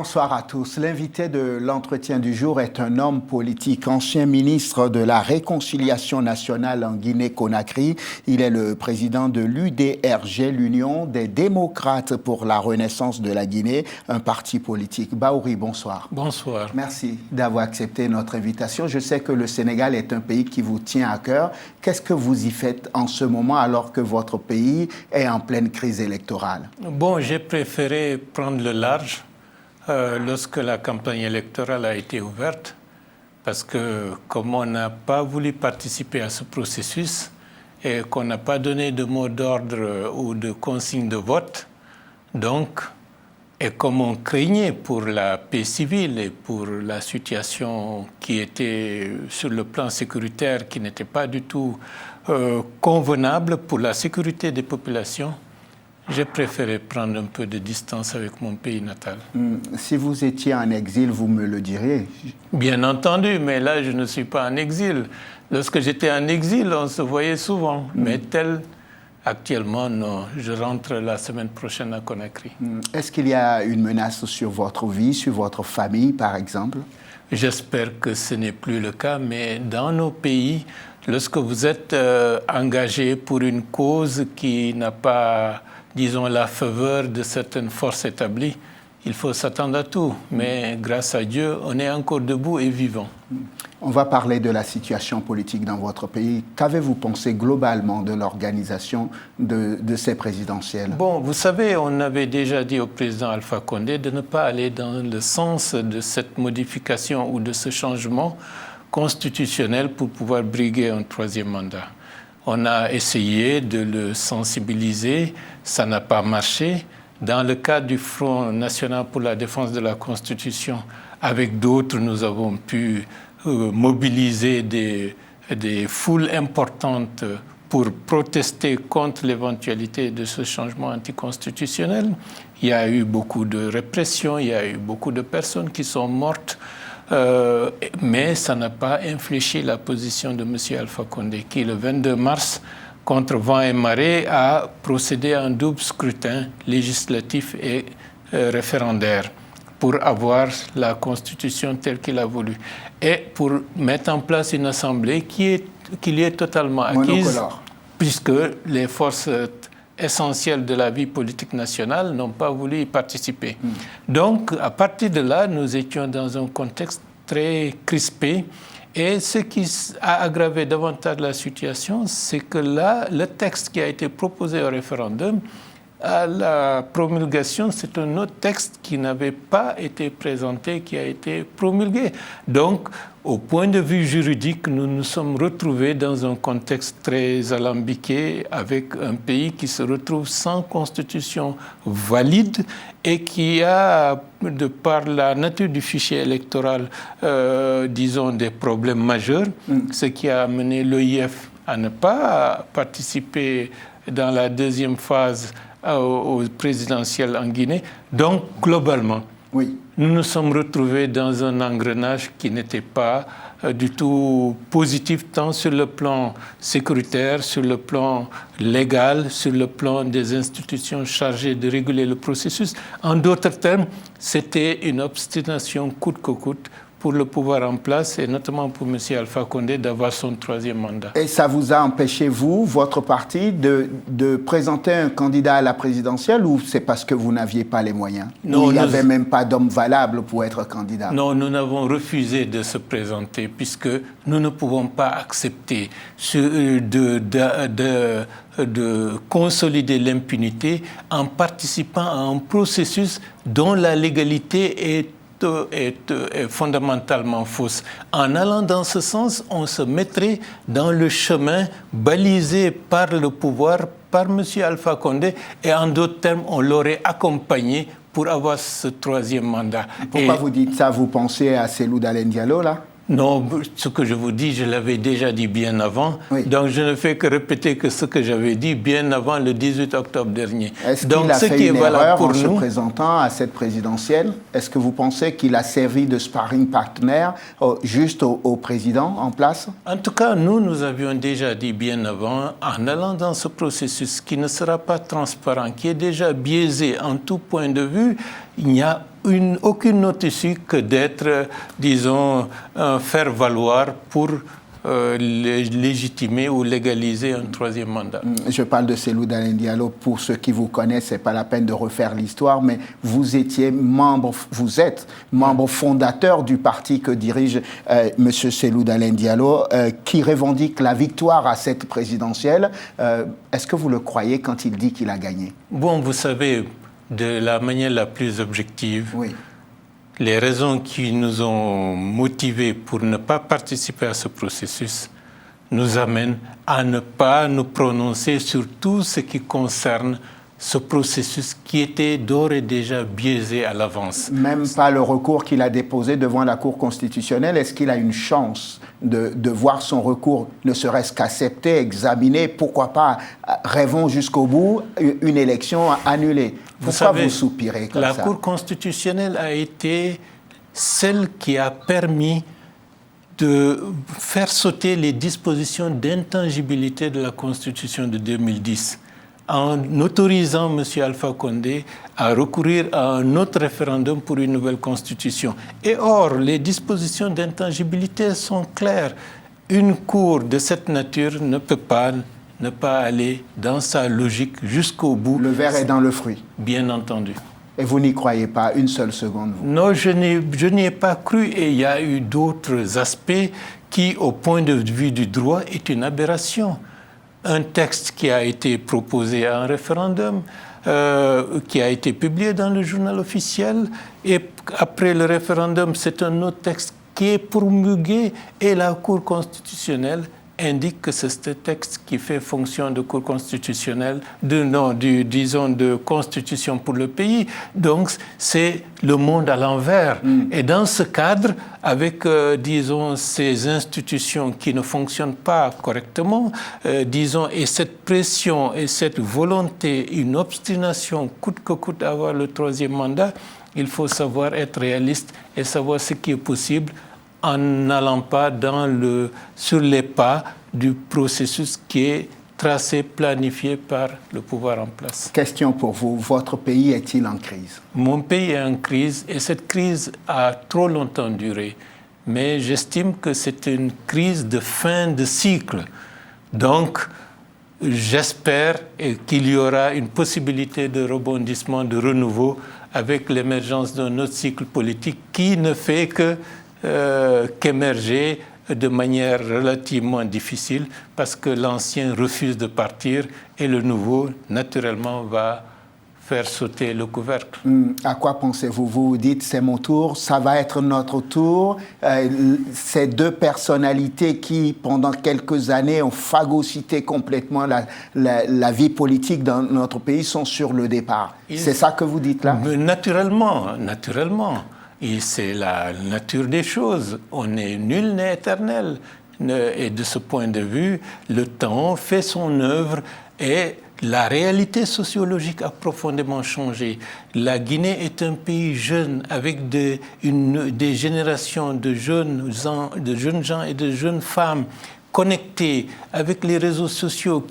Bonsoir à tous. L'invité de l'entretien du jour est un homme politique, ancien ministre de la Réconciliation nationale en Guinée-Conakry. Il est le président de l'UDRG, l'Union des démocrates pour la renaissance de la Guinée, un parti politique. Baouri, bonsoir. Bonsoir. Merci d'avoir accepté notre invitation. Je sais que le Sénégal est un pays qui vous tient à cœur. Qu'est-ce que vous y faites en ce moment alors que votre pays est en pleine crise électorale? Bon, j'ai préféré prendre le large lorsque la campagne électorale a été ouverte, parce que comme on n'a pas voulu participer à ce processus et qu'on n'a pas donné de mot d'ordre ou de consigne de vote, donc, et comme on craignait pour la paix civile et pour la situation qui était sur le plan sécuritaire, qui n'était pas du tout convenable pour la sécurité des populations, j'ai préféré prendre un peu de distance avec mon pays natal. Si vous étiez en exil, vous me le diriez? Bien entendu, mais là, je ne suis pas en exil. Lorsque j'étais en exil, on se voyait souvent, mais actuellement, non. Je rentre la semaine prochaine à Conakry. Est-ce qu'il y a une menace sur votre vie, sur votre famille, par exemple? J'espère que ce n'est plus le cas, mais dans nos pays, lorsque vous êtes engagé pour une cause qui n'a pas, disons, la faveur de certaines forces établies, il faut s'attendre à tout. Mais grâce à Dieu, on est encore debout et vivant. On va parler de la situation politique dans votre pays. Qu'avez-vous pensé globalement de l'organisation de ces présidentielles? Bon, vous savez, on avait déjà dit au président Alpha Condé de ne pas aller dans le sens de cette modification ou de ce changement constitutionnel pour pouvoir briguer un troisième mandat. On a essayé de le sensibiliser, ça n'a pas marché. Dans le cadre du Front national pour la défense de la Constitution, avec d'autres, nous avons pu mobiliser des foules importantes pour protester contre l'éventualité de ce changement anticonstitutionnel. Il y a eu beaucoup de répression, il y a eu beaucoup de personnes qui sont mortes, mais ça n'a pas infléchi la position de M. Alpha Condé, qui, le 22 mars, contre vent et marée, a procédé à un double scrutin législatif et référendaire pour avoir la Constitution telle qu'il a voulu et pour mettre en place une assemblée qui lui est totalement acquise, puisque les forces essentielles de la vie politique nationale n'ont pas voulu y participer. Donc, à partir de là, nous étions dans un contexte très crispé. Et ce qui a aggravé davantage la situation, c'est que là, le texte qui a été proposé au référendum, à la promulgation, c'est un autre texte qui n'avait pas été présenté, qui a été promulgué. Donc, au point de vue juridique, nous nous sommes retrouvés dans un contexte très alambiqué, avec un pays qui se retrouve sans constitution valide et qui a, de par la nature du fichier électoral, disons, des problèmes majeurs, ce qui a amené l'OIF à ne pas participer dans la deuxième phase au présidentiel en Guinée. Donc, globalement, nous nous sommes retrouvés dans un engrenage qui n'était pas du tout positif, tant sur le plan sécuritaire, sur le plan légal, sur le plan des institutions chargées de réguler le processus. En d'autres termes, c'était une obstination coûte que coûte pour le pouvoir en place, et notamment pour M. Alpha Condé, d'avoir son troisième mandat. Et ça vous a empêché, vous, votre parti, de présenter un candidat à la présidentielle, ou c'est parce que vous n'aviez pas les moyens? Non, il n'y avait même pas d'homme valable pour être candidat? Non, nous n'avons refusé de se présenter, puisque nous ne pouvons pas accepter de consolider l'impunité en participant à un processus dont la légalité est fondamentalement fausse. En allant dans ce sens, on se mettrait dans le chemin balisé par le pouvoir, par M. Alpha Condé, et en d'autres termes, on l'aurait accompagné pour avoir ce troisième mandat. Pourquoi vous dites ça? Vous pensez à Cellou Dalein Diallo, là? Non, ce que je vous dis, je l'avais déjà dit bien avant. Donc, je ne fais que répéter que ce que j'avais dit bien avant le 18 octobre dernier. Est-ce qu'il a fait une erreur en se présentant à cette présidentielle? Est-ce que vous pensez qu'il a servi de sparring partner juste au président en place? En tout cas, nous avions déjà dit bien avant, en allant dans ce processus qui ne sera pas transparent, qui est déjà biaisé en tout point de vue, il n'y a aucune autre issue que d'être, disons, un faire-valoir pour légitimer ou légaliser un troisième mandat. Je parle de Cellou Dalein Diallo. Pour ceux qui vous connaissent, ce n'est pas la peine de refaire l'histoire, mais vous êtes membre fondateur du parti que dirige M. Cellou Dalein Diallo, qui revendique la victoire à cette présidentielle. Est-ce que vous le croyez quand il dit qu'il a gagné? Bon, vous savez, de la manière la plus objective, oui. Les raisons qui nous ont motivés pour ne pas participer à ce processus nous amènent à ne pas nous prononcer sur tout ce qui concerne ce processus qui était d'ores et déjà biaisé à l'avance. Même pas le recours qu'il a déposé devant la Cour constitutionnelle. Est-ce qu'il a une chance de voir son recours, ne serait-ce qu'accepté, examiné? Pourquoi pas, rêvons jusqu'au bout, une élection annulée? Pourquoi vous soupirez comme ça? La Cour constitutionnelle a été celle qui a permis de faire sauter les dispositions d'intangibilité de la Constitution de 2010 en autorisant M. Alpha Condé à recourir à un autre référendum pour une nouvelle Constitution. Et or, les dispositions d'intangibilité sont claires. Une Cour de cette nature ne peut pas ne pas aller dans sa logique jusqu'au bout. Le verre est dans le fruit. Bien entendu. Et vous n'y croyez pas une seule seconde, vous? Non, je n'y ai pas cru, et il y a eu d'autres aspects qui, au point de vue du droit, est une aberration. Un texte qui a été proposé à un référendum, qui a été publié dans le journal officiel, et après le référendum, c'est un autre texte qui est promulgué, et la Cour constitutionnelle indique que c'est ce texte qui fait fonction de Cour constitutionnelle, de constitution pour le pays. Donc, c'est le monde à l'envers. Et dans ce cadre, avec, ces institutions qui ne fonctionnent pas correctement, et cette pression et cette volonté, une obstination, coûte que coûte avoir le troisième mandat, il faut savoir être réaliste et savoir ce qui est possible en n'allant pas sur les pas du processus qui est tracé, planifié par le pouvoir en place. Question pour vous, votre pays est-il en crise? Mon pays est en crise et cette crise a trop longtemps duré. Mais j'estime que c'est une crise de fin de cycle. Donc, j'espère qu'il y aura une possibilité de rebondissement, de renouveau avec l'émergence d'un autre cycle politique qui ne fait qu'émerger de manière relativement difficile parce que l'ancien refuse de partir et le nouveau, naturellement, va faire sauter le couvercle. À quoi pensez-vous? Vous dites c'est mon tour, ça va être notre tour. Ces deux personnalités qui, pendant quelques années, ont phagocyté complètement la vie politique dans notre pays sont sur le départ. C'est ça que vous dites là? Naturellement. Et c'est la nature des choses. Nul n'est éternel. Et de ce point de vue, le temps fait son œuvre et la réalité sociologique a profondément changé. La Guinée est un pays jeune avec des générations de jeunes gens et de jeunes femmes connectés avec les réseaux sociaux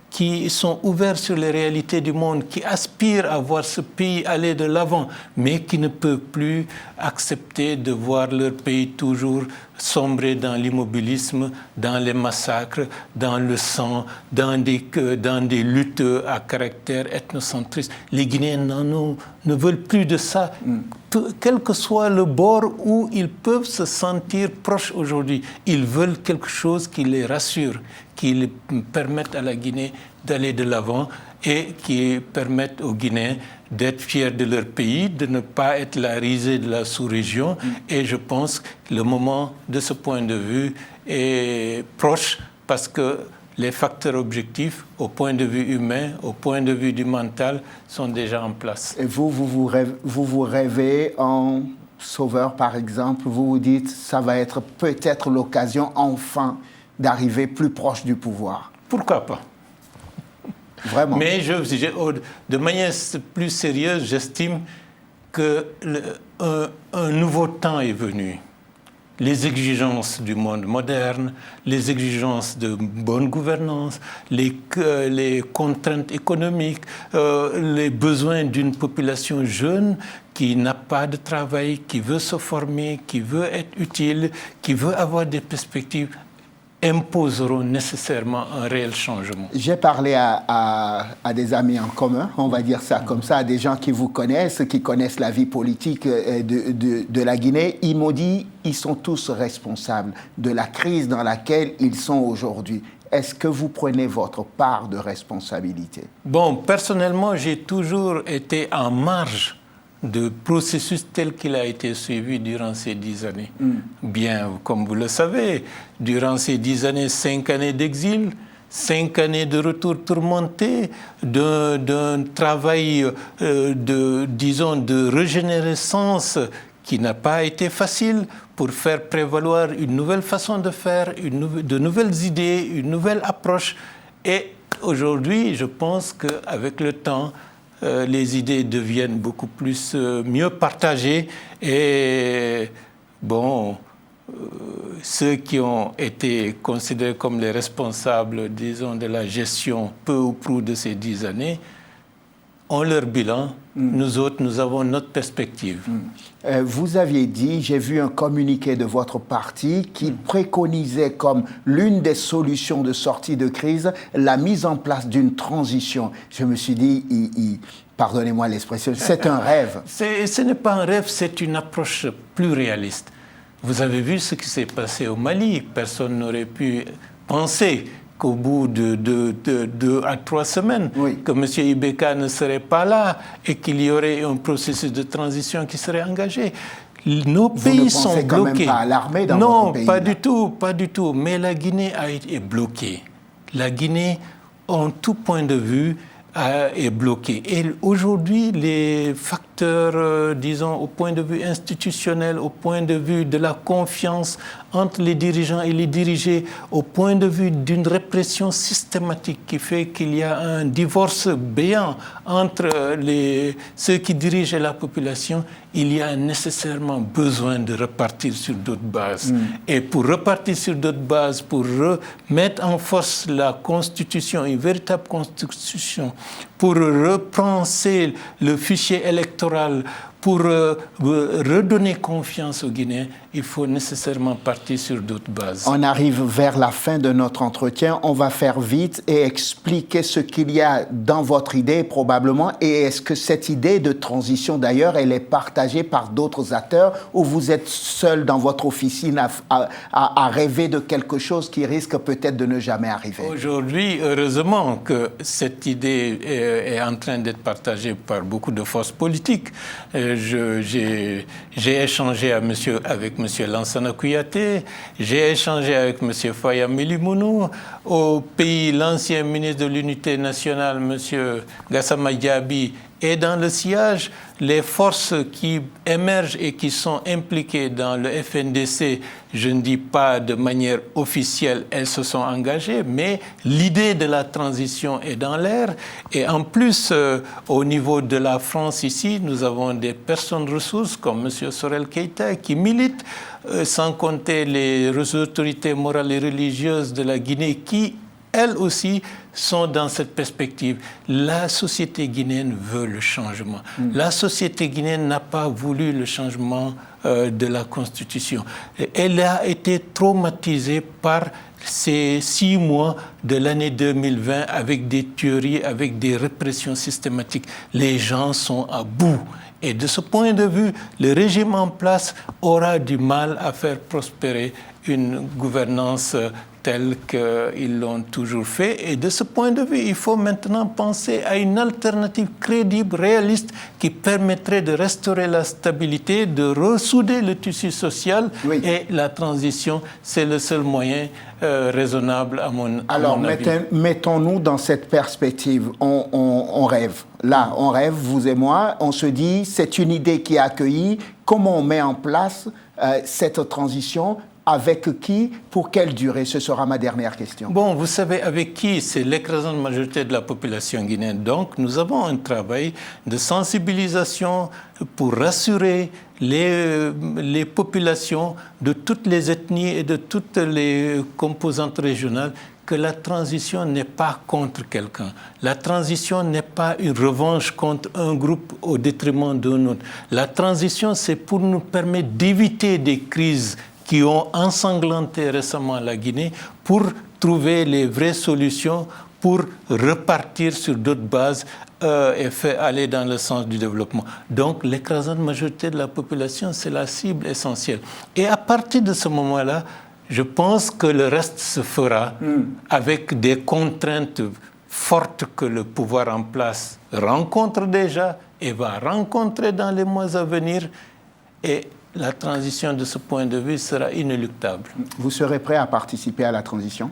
qui sont ouverts sur les réalités du monde, qui aspirent à voir ce pays aller de l'avant, mais qui ne peuvent plus accepter de voir leur pays toujours sombrer dans l'immobilisme, dans les massacres, dans le sang, dans des luttes à caractère ethnocentriste. Les Guinéens ne veulent plus de ça. Quel que soit le bord où ils peuvent se sentir proches aujourd'hui, ils veulent quelque chose qui les rassure, qui permette à la Guinée d'aller de l'avant et qui permette aux Guinéens d'être fiers de leur pays, de ne pas être la risée de la sous-région. Et je pense que le moment, de ce point de vue, est proche parce que les facteurs objectifs, au point de vue humain, au point de vue du mental, sont déjà en place. Et vous rêvez en sauveur, par exemple, vous vous dites, ça va être peut-être l'occasion, enfin, d'arriver plus proche du pouvoir. Pourquoi pas? Vraiment. Mais de manière plus sérieuse, j'estime qu'un nouveau temps est venu. les exigences du monde moderne, les exigences de bonne gouvernance, les contraintes économiques, les besoins d'une population jeune qui n'a pas de travail, qui veut se former, qui veut être utile, qui veut avoir des perspectives, imposeront nécessairement un réel changement. J'ai parlé à des amis en commun, on va dire ça comme ça, à des gens qui vous connaissent, qui connaissent la vie politique de la Guinée. Ils m'ont dit qu'ils sont tous responsables de la crise dans laquelle ils sont aujourd'hui. Est-ce que vous prenez votre part de responsabilité? Bon, personnellement, j'ai toujours été en marge de processus tel qu'il a été suivi durant ces 10 années. Bien, comme vous le savez, durant ces 10 années, 5 années d'exil, 5 années de retour tourmenté, d'un travail de régénérescence qui n'a pas été facile pour faire prévaloir une nouvelle façon de faire, de nouvelles idées, une nouvelle approche. Et aujourd'hui, je pense qu'avec le temps, les idées deviennent beaucoup plus mieux partagées et bon, ceux qui ont été considérés comme les responsables, disons, de la gestion peu ou prou de ces 10 années ont leur bilan. Nous autres, nous avons notre perspective. Vous aviez dit, j'ai vu un communiqué de votre parti qui préconisait comme l'une des solutions de sortie de crise la mise en place d'une transition. Je me suis dit, pardonnez-moi l'expression, c'est un rêve. Ce n'est pas un rêve, c'est une approche plus réaliste. Vous avez vu ce qui s'est passé au Mali. Personne n'aurait pu penser qu'au bout de 2 à 3 semaines, oui, que M. Ibeka ne serait pas là et qu'il y aurait un processus de transition qui serait engagé. Nos pays sont bloqués. Vous ne pensez quand même pas à l'armée dans votre pays? Non, pas du tout, pas du tout. Mais la Guinée est bloquée. La Guinée, en tout point de vue, est bloquée. Et aujourd'hui, les facteurs, disons, au point de vue institutionnel, au point de vue de la confiance entre les dirigeants et les dirigés, au point de vue d'une répression systématique qui fait qu'il y a un divorce béant entre ceux qui dirigent et la population, il y a nécessairement besoin de repartir sur d'autres bases. Et pour repartir sur d'autres bases, pour remettre en force la Constitution, une véritable Constitution, pour repenser le fichier électoral, pour redonner confiance aux Guinéens, il faut nécessairement partir sur d'autres bases. On arrive vers la fin de notre entretien. On va faire vite et expliquer ce qu'il y a dans votre idée probablement. Et est-ce que cette idée de transition, d'ailleurs, elle est partagée par d'autres acteurs ou vous êtes seul dans votre officine à rêver de quelque chose qui risque peut-être de ne jamais arriver? Aujourd'hui, heureusement que cette idée est en train d'être partagée par beaucoup de forces politiques. J'ai échangé avec M. Lansana Kouyaté, j'ai échangé avec M. Faya Melimounou. Au pays, l'ancien ministre de l'Unité nationale, M. Gassama Diaby, est dans le sillage. Les forces qui émergent et qui sont impliquées dans le FNDC, je ne dis pas de manière officielle, elles se sont engagées, mais l'idée de la transition est dans l'air. Et en plus, au niveau de la France ici, nous avons des personnes ressources comme M. Sorel Keïta qui militent, sans compter les autorités morales et religieuses de la Guinée qui, elles aussi, sont dans cette perspective. La société guinéenne veut le changement. La société guinéenne n'a pas voulu le changement de la Constitution. Elle a été traumatisée par ces 6 mois de l'année 2020 avec des tueries, avec des répressions systématiques. Les gens sont à bout. Et de ce point de vue, le régime en place aura du mal à faire prospérer une gouvernance tels qu'ils l'ont toujours fait. Et de ce point de vue, il faut maintenant penser à une alternative crédible, réaliste, qui permettrait de restaurer la stabilité, de ressouder le tissu social. Oui. Et la transition, c'est le seul moyen raisonnable à mon avis. Alors, mettons-nous dans cette perspective. On rêve. Là, on rêve, vous et moi. On se dit, c'est une idée qui est accueillie. Comment on met en place cette transition? Avec qui? Pour quelle durée? Ce sera ma dernière question. Bon, vous savez, avec qui? C'est l'écrasante majorité de la population guinéenne. Donc, nous avons un travail de sensibilisation pour rassurer les populations de toutes les ethnies et de toutes les composantes régionales que la transition n'est pas contre quelqu'un. La transition n'est pas une revanche contre un groupe au détriment d'un autre. La transition, c'est pour nous permettre d'éviter des crises qui ont ensanglanté récemment la Guinée, pour trouver les vraies solutions, pour repartir sur d'autres bases et faire aller dans le sens du développement. Donc, l'écrasante majorité de la population, c'est la cible essentielle. Et à partir de ce moment-là, je pense que le reste se fera avec des contraintes fortes que le pouvoir en place rencontre déjà et va rencontrer dans les mois à venir. Et la transition, de ce point de vue, sera inéluctable. Vous serez prêt à participer à la transition?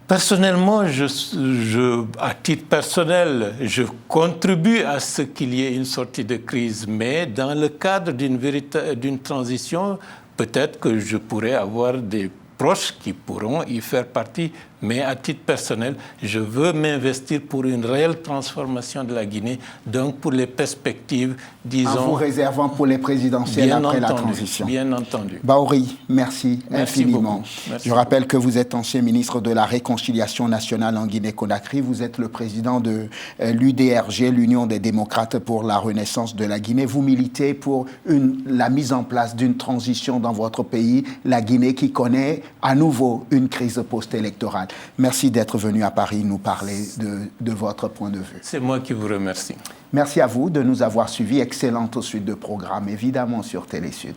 Personnellement, à titre personnel, je contribue à ce qu'il y ait une sortie de crise. Mais dans le cadre d'une transition, peut-être que je pourrais avoir des proches qui pourront y faire partie, mais à titre personnel, je veux m'investir pour une réelle transformation de la Guinée, donc pour les perspectives, disons... En vous réservant pour les présidentielles après la transition. Bien entendu. Bahouri, merci infiniment. Merci Je rappelle que vous êtes ancien ministre de la Réconciliation nationale en Guinée-Conakry. Vous êtes le président de l'UDRG, l'Union des démocrates pour la renaissance de la Guinée. Vous militez pour la mise en place d'une transition dans votre pays, la Guinée, qui connaît à nouveau une crise post-électorale. Merci d'être venu à Paris nous parler de votre point de vue. C'est moi qui vous remercie. Merci à vous de nous avoir suivis. Excellente suite de programmes, évidemment, sur Télé Sud.